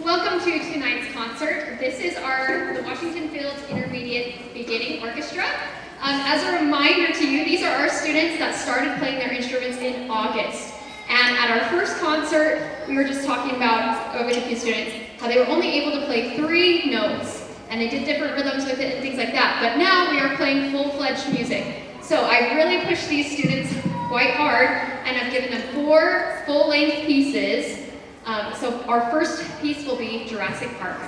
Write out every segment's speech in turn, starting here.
Welcome to tonight's concert. This is the Washington Fields Intermediate Beginning Orchestra. As a reminder to you, these are our students that started playing their instruments in August. And at our first concert, we were just talking about, with a few students, how they were only able to play 3 notes. And they did different rhythms with it and things like that. But now we are playing full-fledged music. So I really pushed these students quite hard, and I've given them 4 full-length pieces. So our first piece will be Jurassic Park.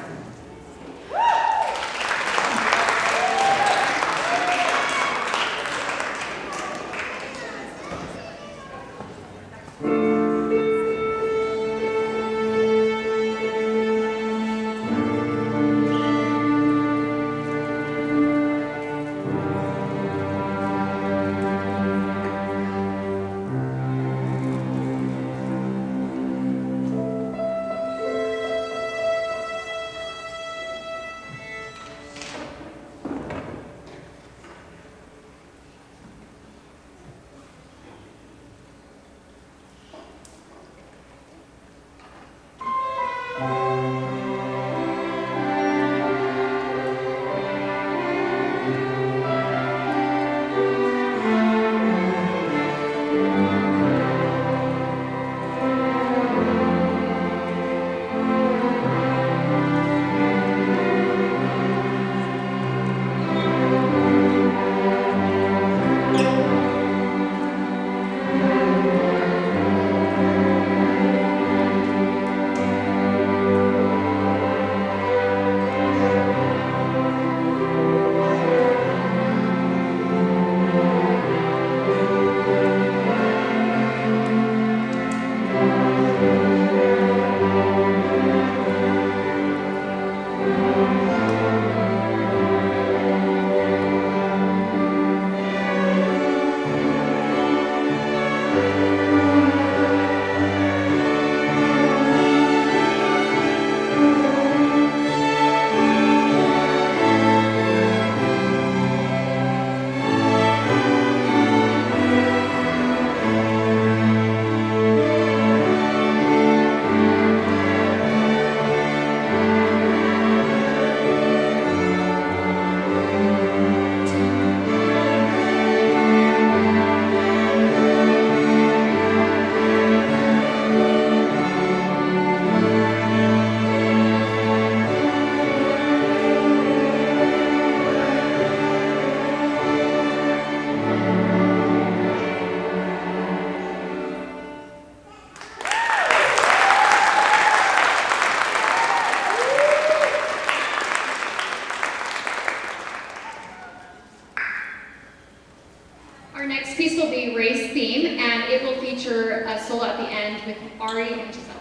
Our next piece will be Race Theme, and it will feature a solo at the end with Ari and Giselle.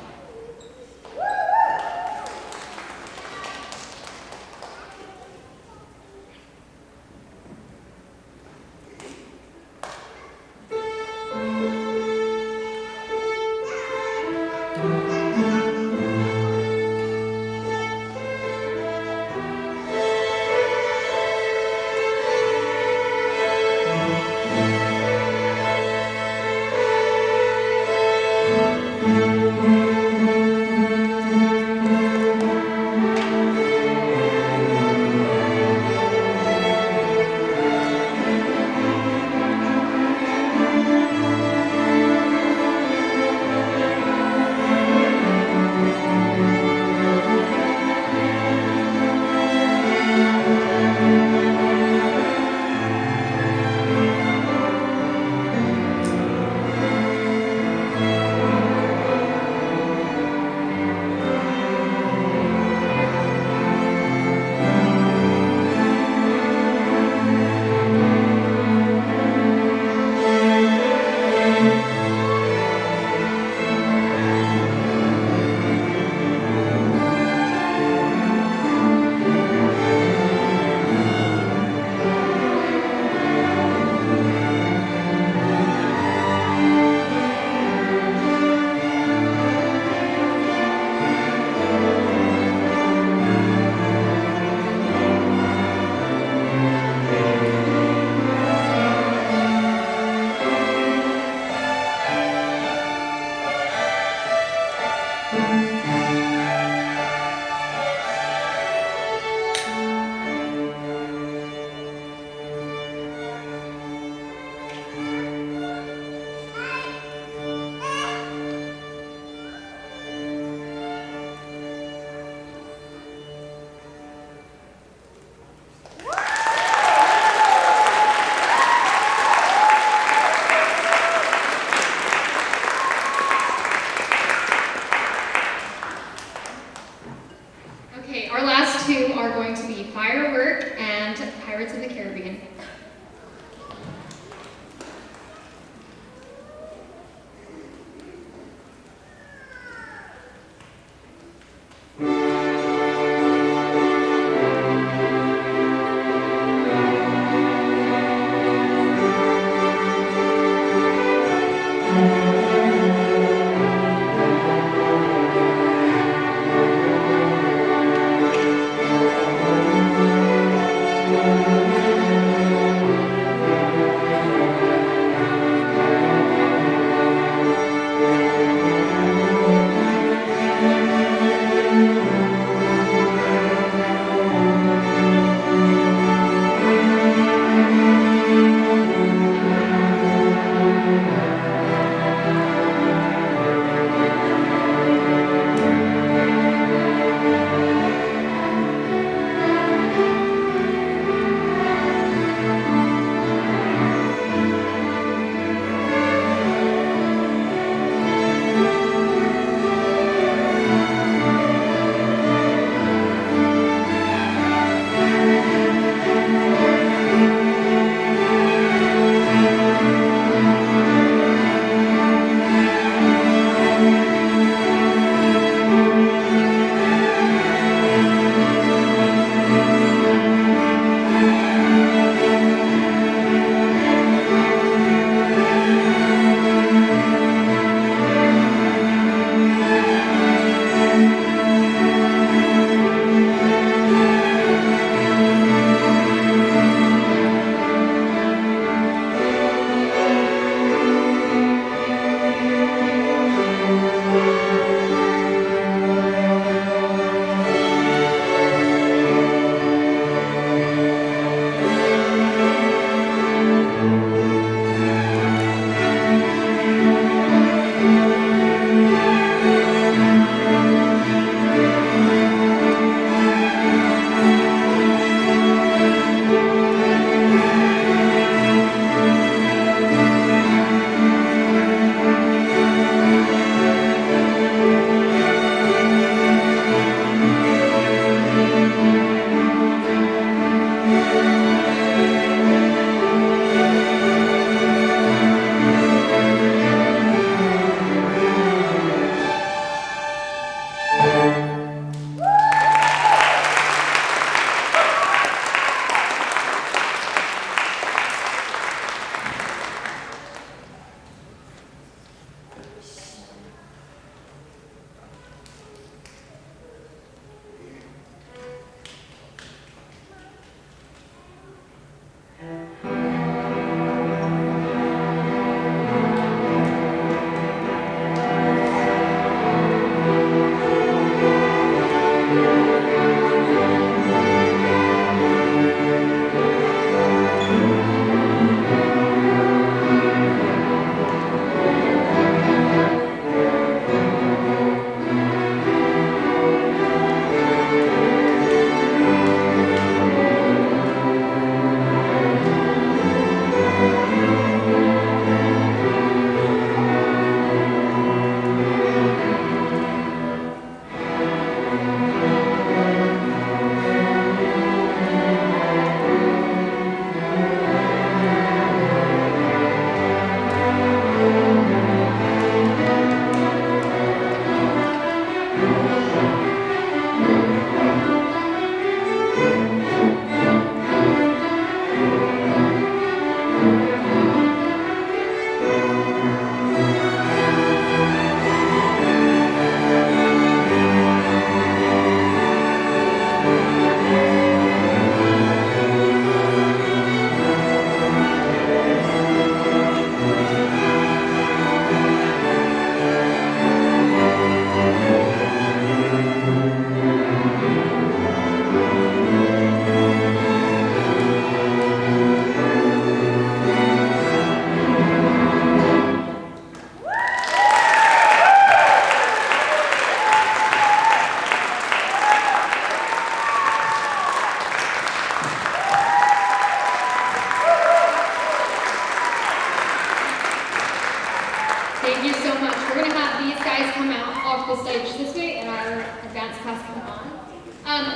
guys come out off the stage this way and our advanced class come on.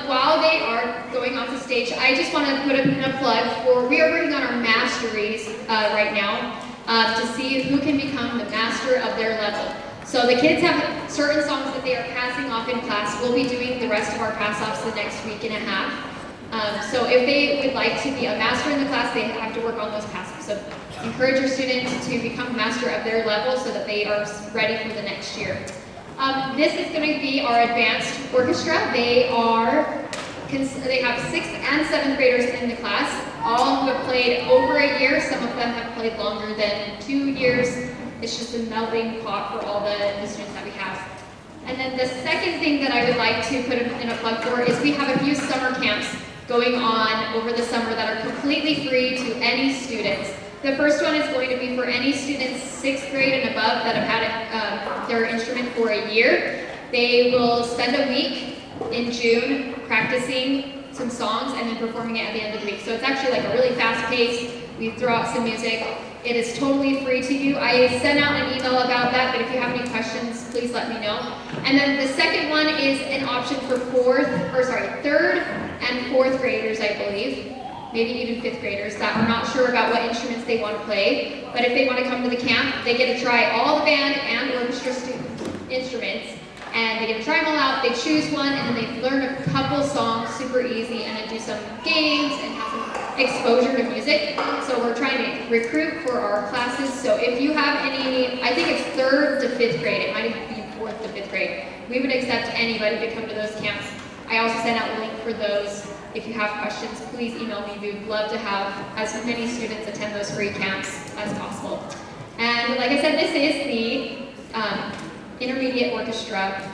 While they are going off the stage, I just want to put in a plug for, we are working on our masteries right now to see who can become the master of their level. So the kids have certain songs that they are passing off in class. We'll be doing the rest of our pass-offs the next week and a half. So if they would like to be a master in the class, they have to work on those pass-offs. So encourage your students to become a master of their level so that they are ready for the next year. This is going to be our advanced orchestra. They have 6th and 7th graders in the class, all who have played over a year. Some of them have played longer than 2 years. It's just a melting pot for all the students that we have. And then the second thing that I would like to put in a plug for is we have a few summer camps going on over the summer that are completely free to any students. The first one is going to be for any students 6th grade and above that have had their instrument for a year. They will spend a week in June practicing some songs and then performing it at the end of the week. So it's actually like a really fast pace. We throw out some music. It is totally free to you. I sent out an email about that, but if you have any questions, please let me know. And then the second one is an option for 3rd and 4th graders, I believe. Maybe even 5th graders that are not sure about what instruments they want to play. But if they want to come to the camp, they get to try all the band and orchestra instruments. And they get to try them all out, they choose one, and then they learn a couple songs super easy, and then do some games and have some exposure to music. So we're trying to recruit for our classes. So if you have any, I think it's 3rd to 5th grade, it might even be 4th to 5th grade. We would accept anybody to come to those camps. I also sent out a link for those. If you have questions, please email me. We would love to have as many students attend those free camps as possible. And like I said, this is the intermediate orchestra.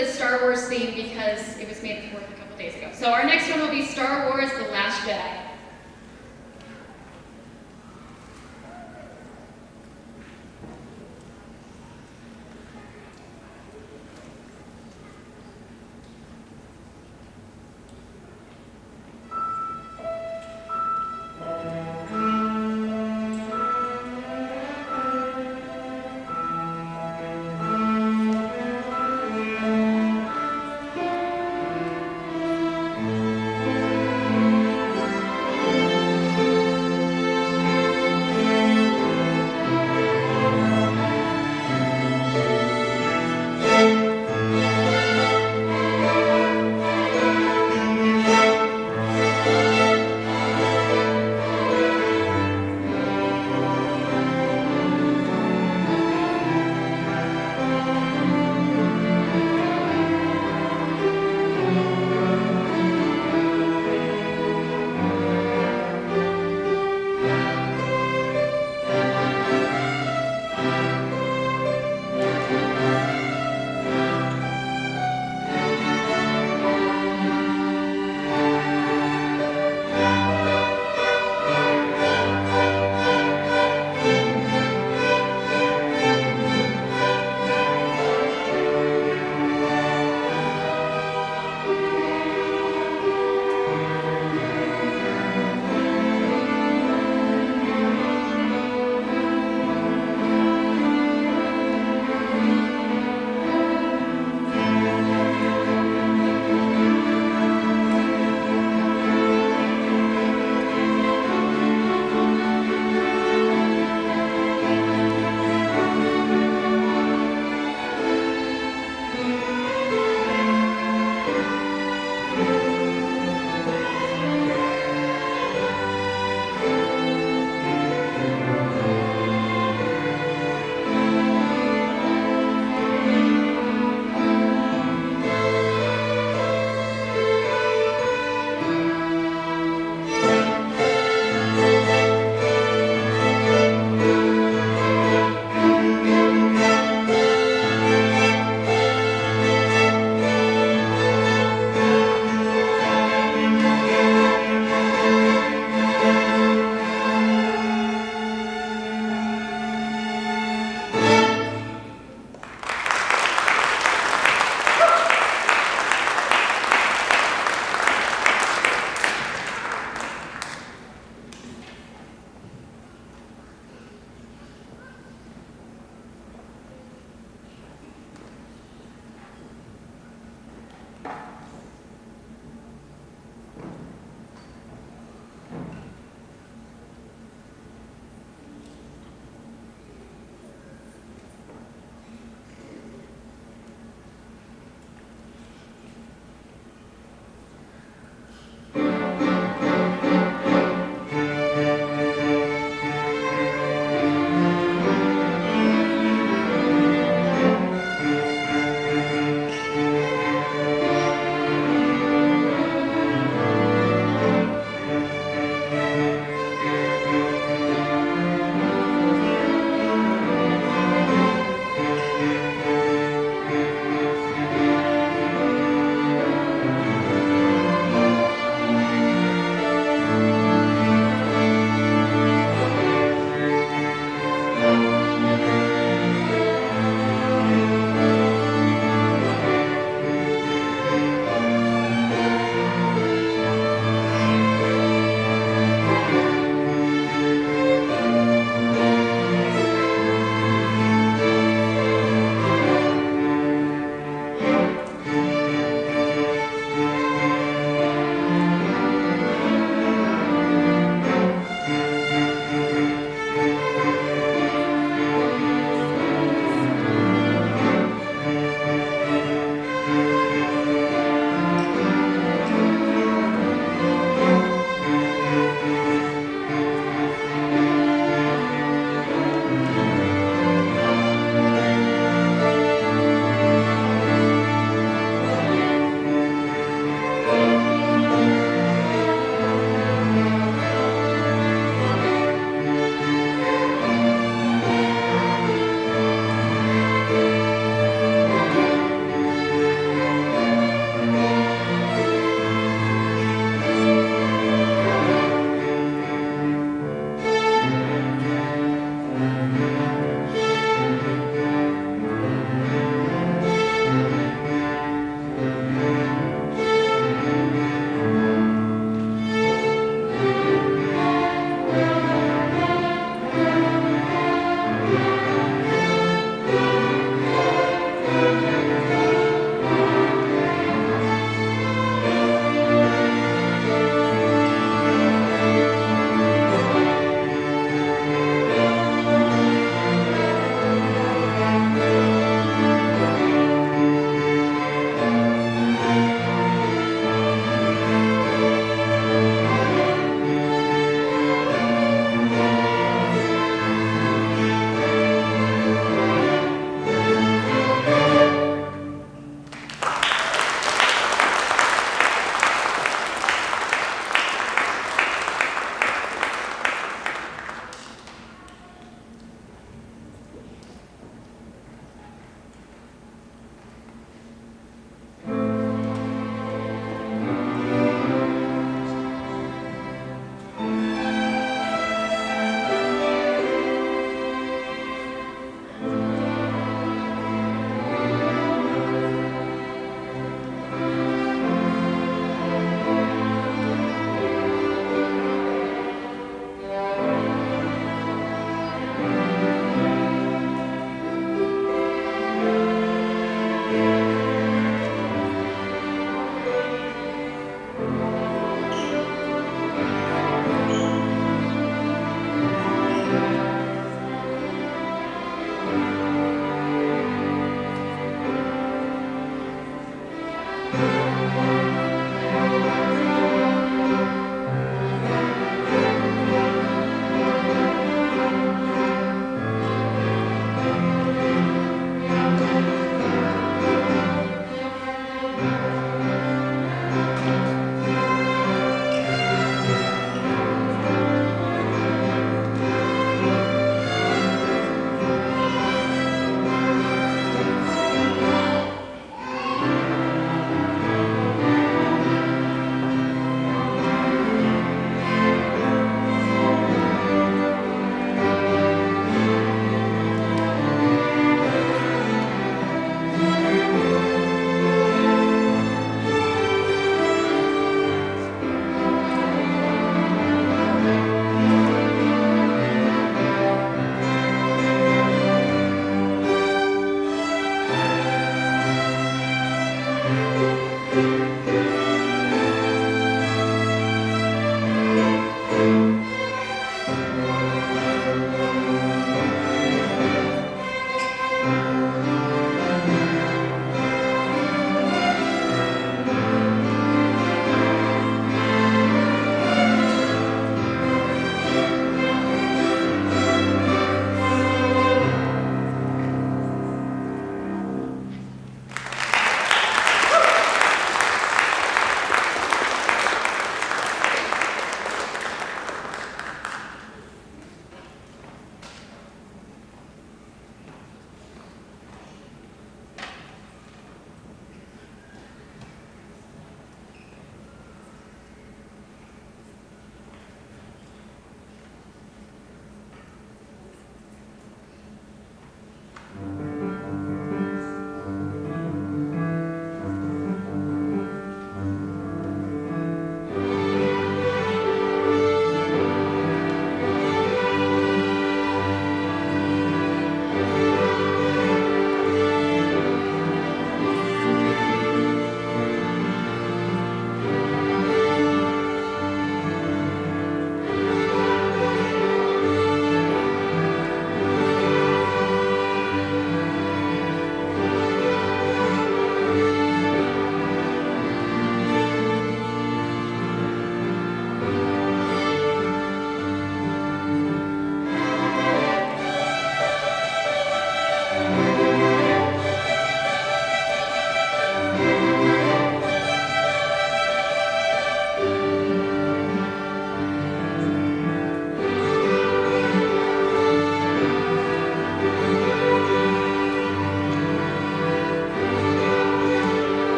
the Star Wars theme because it was made a couple days ago. So our next one will be Star Wars: The Last Jedi.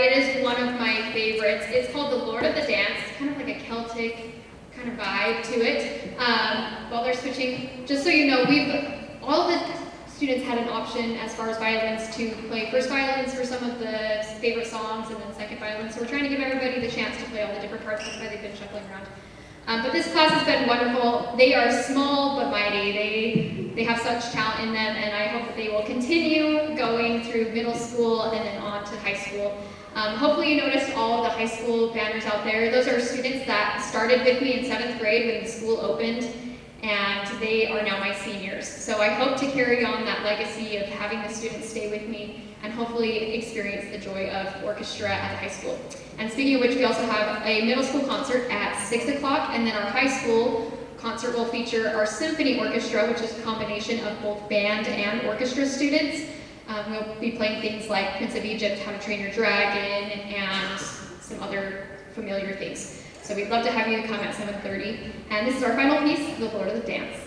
It is one of my favorites. It's called The Lord of the Dance. It's kind of like a Celtic kind of vibe to it. While they're switching, just so you know, all the students had an option as far as violins to play first violins for some of the favorite songs and then second violins. So we're trying to give everybody the chance to play all the different parts. That's why they've been shuffling around. But this class has been wonderful. They are small but mighty. They have such talent in them, and I hope that they will continue going through middle school and then on to high school. Hopefully you noticed all of the high school banners out there. Those are students that started with me in 7th grade when the school opened, and they are now my seniors. So I hope to carry on that legacy of having the students stay with me and hopefully experience the joy of orchestra at the high school. And speaking of which, we also have a middle school concert at 6 o'clock, and then our high school concert will feature our symphony orchestra, which is a combination of both band and orchestra students. We'll be playing things like Prince of Egypt, How to Train Your Dragon, and some other familiar things. So we'd love to have you come at 7:30. And this is our final piece, The Lord of the Dance.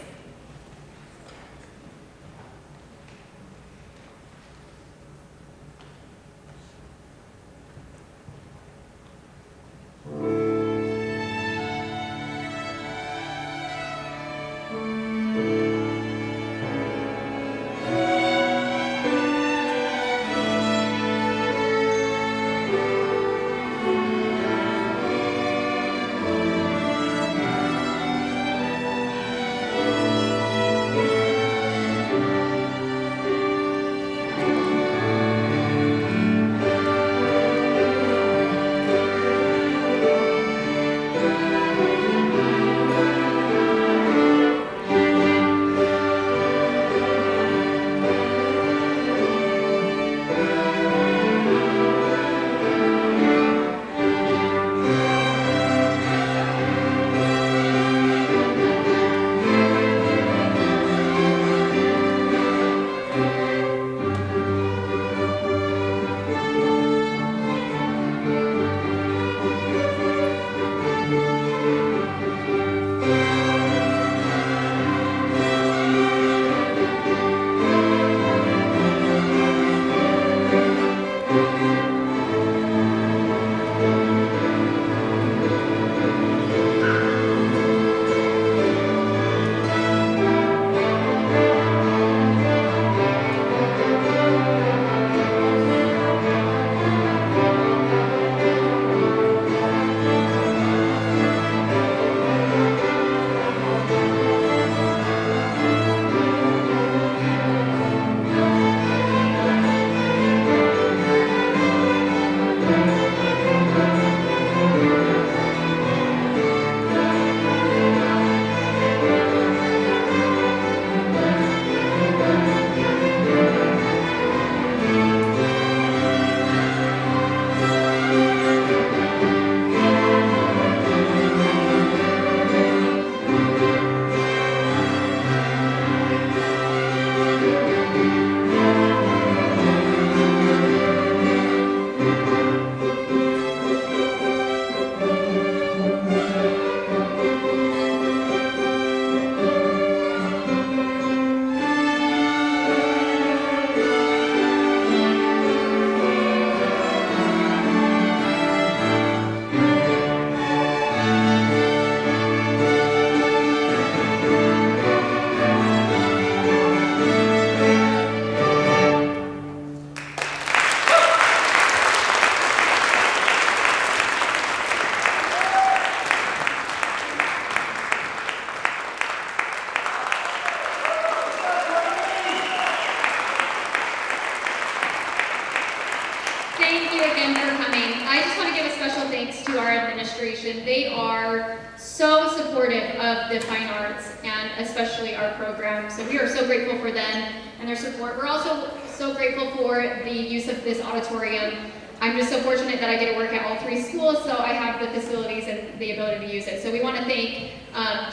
Thank you again for coming. I just want to give a special thanks to our administration. They are so supportive of the fine arts and especially our program. So we are so grateful for them and their support. We're also so grateful for the use of this auditorium. I'm just so fortunate that I get to work at all three schools, so I have the facilities and the ability to use it. So we want to thank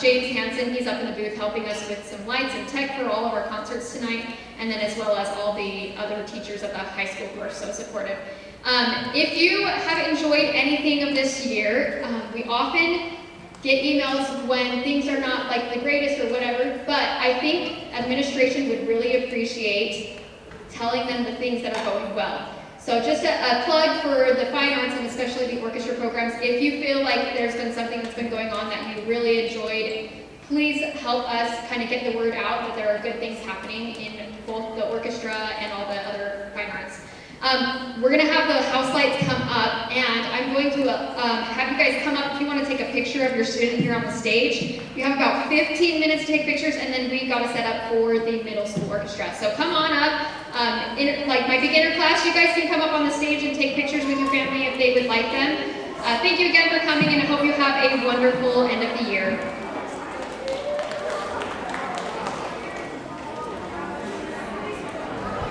James Hansen. He's up in the booth helping us with some lights and tech for all of our concerts tonight, and then as well as all the other teachers at the high school who are so supportive. If you have enjoyed anything of this year, we often get emails when things are not like the greatest or whatever, but I think administration would really appreciate telling them the things that are going well. So just a plug for the fine arts and especially the orchestra programs. If you feel like there's been something that's been going on that you really enjoyed, please help us kind of get the word out that there are good things happening in both the orchestra and all the other fine arts. We're going to have the house lights come up, and I'm going to have you guys come up if you want to take a picture of your student here on the stage. We have about 15 minutes to take pictures, and then we got to set up for the middle school orchestra. So come on up. In like my beginner class, you guys can come up on the stage and take pictures with your family if they would like them. Thank you again for coming, and I hope you have a wonderful end of the year.